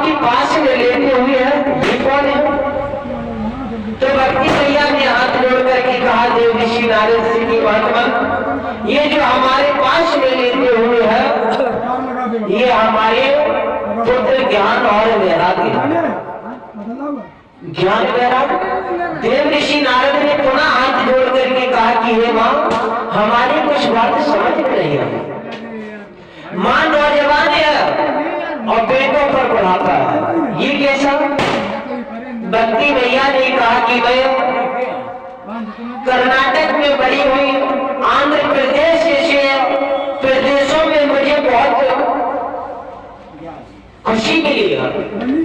आपके पास में लेटे हुए हैं ये कौन है? तो भक्ति मैया ने हाथ जोड़ करके कहा देव ऋषि नारद से कि महात्मा, ये जो हमारे पास में लेटे हुए हैं ये हमारे पुत्र ज्ञान और वैराग्य। ज्ञान वैराग्य। देव ऋषि नारद ने पुनः हाथ जोड़ करके कहा कि हे माँ, हमारी कुछ बात समझ में नहीं आई। माँ नौजवान है और बेटों पर बुढ़ापा है, ये कैसा? भक्ति मैया ने कहा कि मैं कर्नाटक में बड़ी हुई, आंध्र प्रदेश जैसे प्रदेशों में मुझे बहुत खुशी मिली है,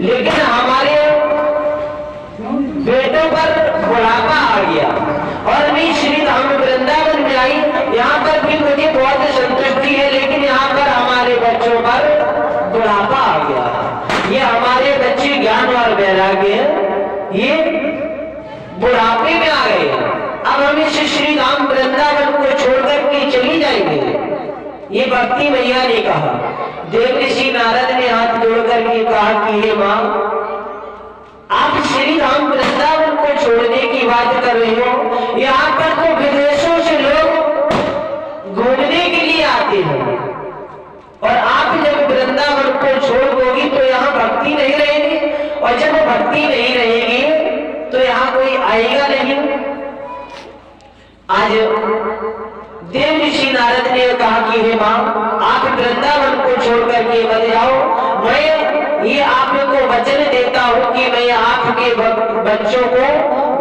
लेकिन हमारे बेटों पर बुढ़ापा आ गया और मैं श्री धाम वृंदावन में आई, यहाँ पर भी मुझे बहुत संतुष्टि है, लेकिन यहाँ पर हमारे बच्चों पर बुढ़ापा आ गया। ये हमारे बच्चे ज्ञान और वैराग्य ये बुढ़ापे में आ गए, अब हम इस श्री धाम वृंदावन को छोड़कर के चली जाएंगे। ये भक्ति मैया ने कहा। देव ऋषि नारद ने हाथ जोड़कर के कहा कि हे माँ, आप श्री धाम वृंदावन को छोड़ने की बात कर रहे हो, यहाँ पर तो विदेशों से लोग घूमने के लिए आते हैं, और आप जब वृंदावन को छोड़ दोगी तो यहाँ भक्ति नहीं रहेगी, और जब भक्ति नहीं रहेगी तो यहाँ कोई आएगा नहीं। आज देव ऋषि नारद ने कहा कि हे माँ, आप वृंदावन को छोड़ करके मत जाओ, मैं ये आपको वचन देता हूँ कि मैं आपके बच्चों को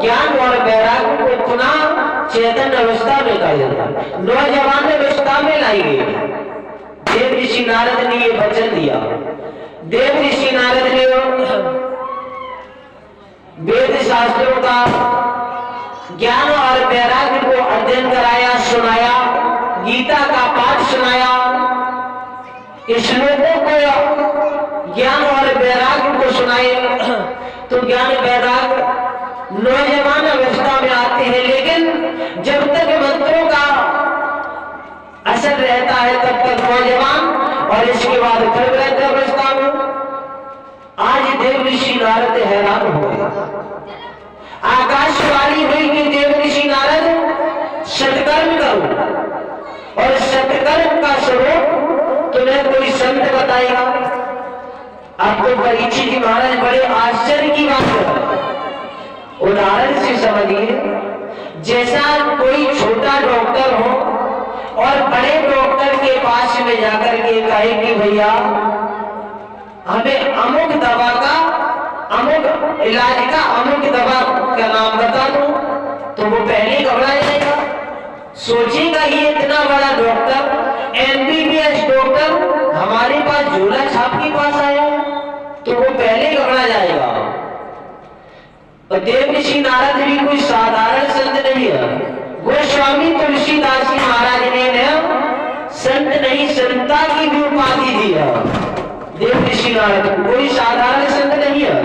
ज्ञान और वैराग्य को पुनः चेतन अवस्था में कर देता, नौजवान अवस्था में लाएंगे। देव ऋषि नारद ने ये वचन दिया। देव ऋषि नारद ने वेद शास्त्रों का ज्ञान और वैराग्य को अध्ययन कराया, सुनाया, गीता का पाठ सुनाया, श्लोकों को ज्ञान और वैराग्य को सुनाए, तो ज्ञान वैराग्य नौजवान अवस्था में आते हैं, लेकिन जब तक मंत्रों का असर रहता है तब तक नौजवान, और इसके बाद फिर वृद्ध अवस्था में। आज देव ऋषि नारद हैरान हो गए। आकाशवाणी हुई कि देव ऋषि नारद सत्कर्म करो, और सत्कर्म का स्वरूप तुम्हें कोई संत बताएगा। आपको परीक्षित जी महाराज बड़े आश्चर्य की बात है, उदाहरण से समझिए। जैसा कोई छोटा डॉक्टर हो और बड़े डॉक्टर के पास में जाकर के कहे कि भैया हमें अमुक दवा का, अमुक इलाज का, अमुक दवा का नाम बता दो, तो वो पहले घबरा जाएगा, सोचेगा ये इतना बड़ा डॉक्टर, एमबीबीएस डॉक्टर हमारे पास झोला छाप के पास आया, तो वो पहले घबरा जाएगा। और देव ऋषि नारद भी कोई साधारण संत नहीं है। गोस्वामी तुलसीदास जी महाराज ने संत नहीं संता की भी उपाधि दी है। देव ऋषि नारद कोई साधारण संत नहीं है,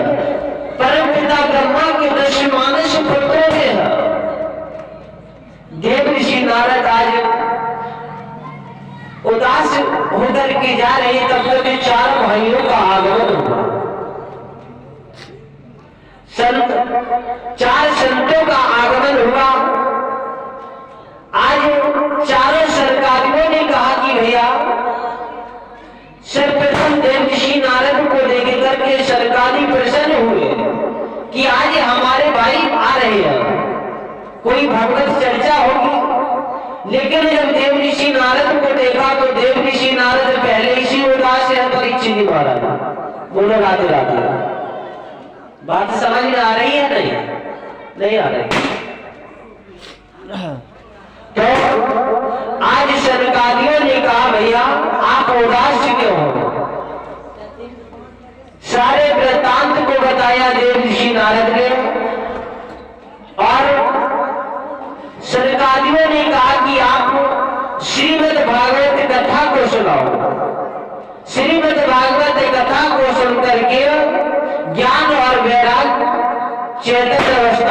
परम पिता ब्रह्मा के 10 मानस पुत्रों में है। देव ऋषि नारद आज उदास होकर के जा रहे, तब तक 4 भाइयों का आगमन हुआ। संत 4 संतों का आगमन हुआ। आज चारों सरकारियों ने कहा कि भैया सर्वप्रथम देव ऋषि नारद को लेकर के सरकारी प्रसन्न हुए कि आज हमारे भाई आ रहे हैं, कोई भगवत चर्चा होगी। लेकिन जब देव ऋषि नारद को देखा तो देव ऋषि नारद पहले इसी उदास है। परीक्षित जी महाराज बोलो राधे राधे। बात समझ में आ रही है? नहीं आ रही। तो आज सरकारियों ने कहा भैया आप उदास क्यों हो? सारे वृत्तांत को बताया देव ऋषि नारद ने, और सरकारियों ने कहा कि आप श्रीमद् भागवत कथा को सुनाओ। श्रीमद् भागवत कथा को सुन करके ज्ञान और वैराग्य